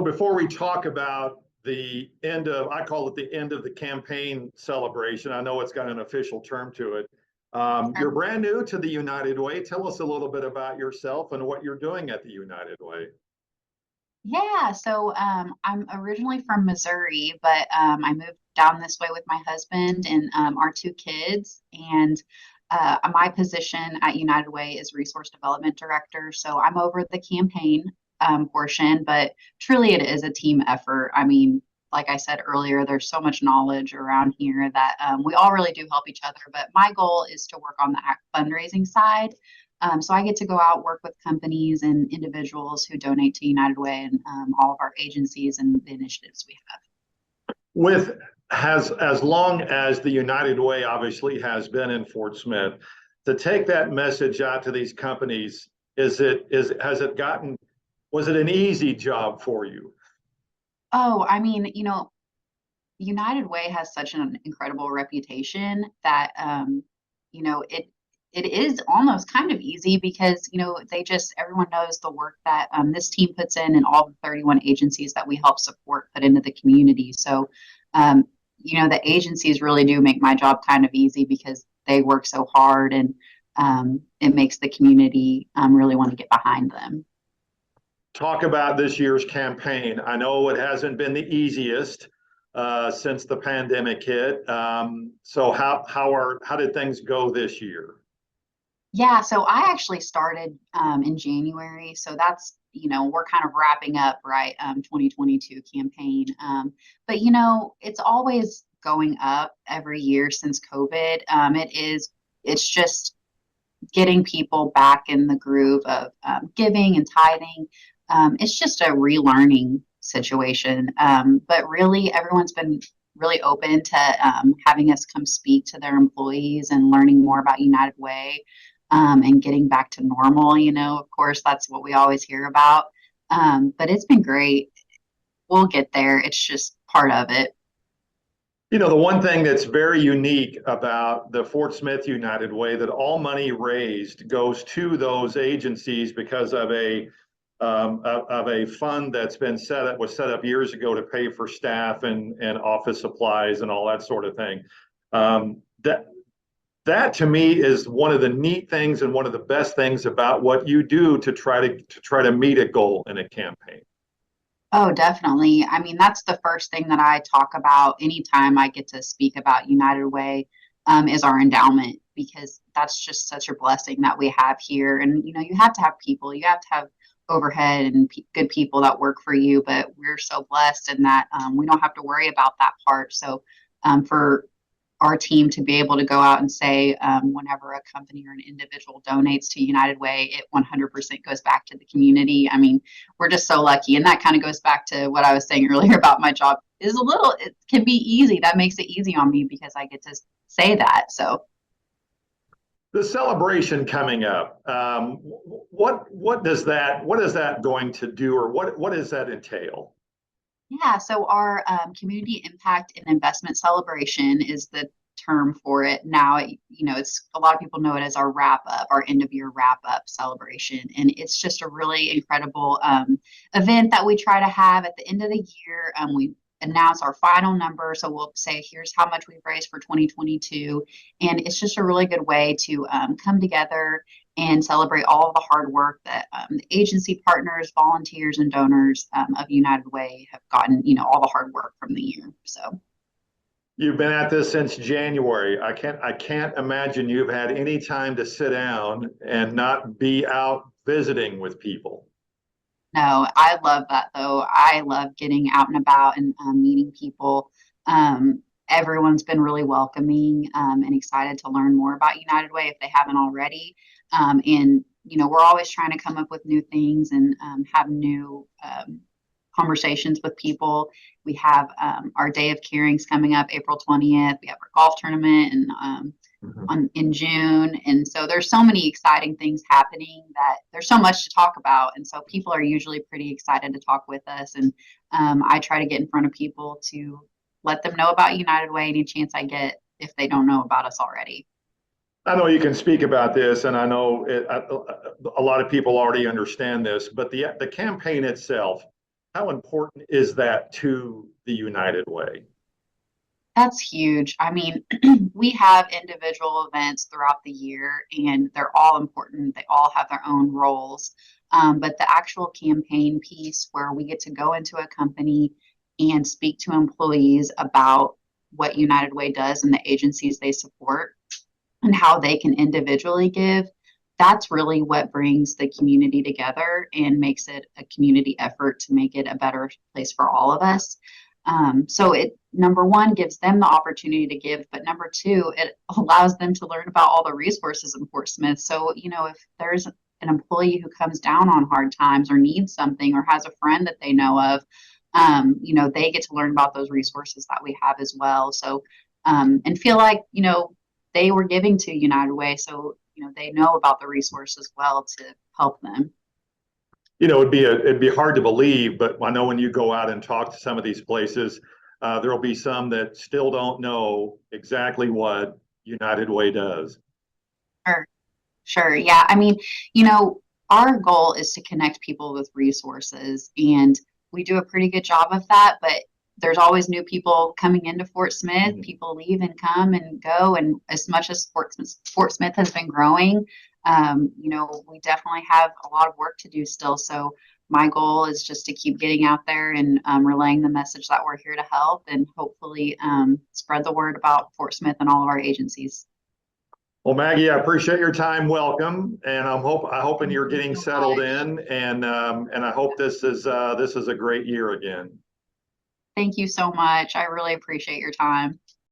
Before we talk about the end of, I call it the end of the campaign celebration. I know it's got an official term to it. You're brand new to the United Way. Tell us a little bit about yourself and what you're doing at the United Way. Yeah, so I'm originally from Missouri, but I moved down this way with my husband and our two kids. And my position at United Way is Resource Development Director. So I'm over the campaign portion, but truly it is a team effort. I mean, like I said earlier, there's so much knowledge around here that we all really do help each other. But my goal is to work on the fundraising side. So I get to go out, work with companies and individuals who donate to United Way and all of our agencies and the initiatives we have. With has as long as the United Way obviously has been in Fort Smith, to take that message out to these companies, has it gotten, was it an easy job for you? Oh, I mean, United Way has such an incredible reputation that it is almost kind of easy because everyone knows the work that this team puts in and all the 31 agencies that we help support put into the community. So the agencies really do make my job kind of easy because they work so hard, and it makes the community really want to get behind them. Talk about this year's campaign. I know it hasn't been the easiest since the pandemic hit. So how did things go this year? Yeah, so I actually started in January. So that's, we're kind of wrapping up, right, 2022 campaign. But, it's always going up every year since COVID. It's just getting people back in the groove of giving and tithing. It's just a relearning situation. But really, everyone's been really open to having us come speak to their employees and learning more about United Way. And getting back to normal, of course, that's what we always hear about. But it's been great. We'll get there. It's just part of it. The one thing that's very unique about the Fort Smith United Way, that all money raised goes to those agencies because of a fund that's been was set up years ago to pay for staff and office supplies and all that sort of thing. That to me is one of the neat things and one of the best things about what you do to try to meet a goal in a campaign. Oh, definitely. I mean, that's the first thing that I talk about anytime I get to speak about United Way, is our endowment, because that's just such a blessing that we have here. And, you have to have people, you have to have overhead and good people that work for you, but we're so blessed in that we don't have to worry about that part. So for our team to be able to go out and say, whenever a company or an individual donates to United Way, it 100% goes back to the community. I mean, we're just so lucky. And that kind of goes back to what I was saying earlier about my job it can be easy. That makes it easy on me because I get to say that. So the celebration coming up, what is that going to do, or what does that entail? Yeah, so our community impact and investment celebration is the term for it now. It's a lot of people know it as our wrap up, our end of year wrap up celebration, and it's just a really incredible event that we try to have at the end of the year. We announce our final number, so we'll say here's how much we've raised for 2022, and it's just a really good way to come together and celebrate all of the hard work that the agency partners, volunteers, and donors of United Way have gotten, all the hard work from the year. So you've been at this since January. I can't imagine you've had any time to sit down and not be out visiting with people. No, I love that though. I love getting out and about and meeting people. Everyone's been really welcoming and excited to learn more about United Way if they haven't already. And we're always trying to come up with new things and have new conversations with people. We have our Day of Caring's coming up April 20th. We have our golf tournament in June. And so there's so many exciting things happening that there's so much to talk about. And so people are usually pretty excited to talk with us. And I try to get in front of people to let them know about United Way any chance I get if they don't know about us already. I know you can speak about this, and I know a lot of people already understand this, but the campaign itself, How important is that to the United Way? That's huge. I mean, we have individual events throughout the year, and they're all important. They all have their own roles. But the actual campaign piece, where we get to go into a company and speak to employees about what United Way does and the agencies they support and how they can individually give, that's really what brings the community together and makes it a community effort to make it a better place for all of us. So it, number one, gives them the opportunity to give, but number two, it allows them to learn about all the resources in Fort Smith. So, you know, if there's an employee who comes down on hard times or needs something or has a friend that they know of, you know, they get to learn about those resources that we have as well. So, and feel like, you know, they were giving to United Way. So, you know, they know about the resource as well to help them. You know, it'd be hard to believe, but I know when you go out and talk to some of these places, there'll be some that still don't know exactly what United Way does. Sure. Sure. Yeah. I mean, you know, our goal is to connect people with resources, and we do a pretty good job of that. But there's always new people coming into Fort Smith. Mhm. People leave and come and go. And as much as Fort Smith has been growing, you know, we definitely have a lot of work to do still. So my goal is just to keep getting out there and relaying the message that we're here to help and hopefully spread the word about Fort Smith and all of our agencies. Well, Maggie, I appreciate your time. Welcome, and I hoping Thank you're you getting so settled much. in, and I hope this is a great year again. Thank you so much. I really appreciate your time.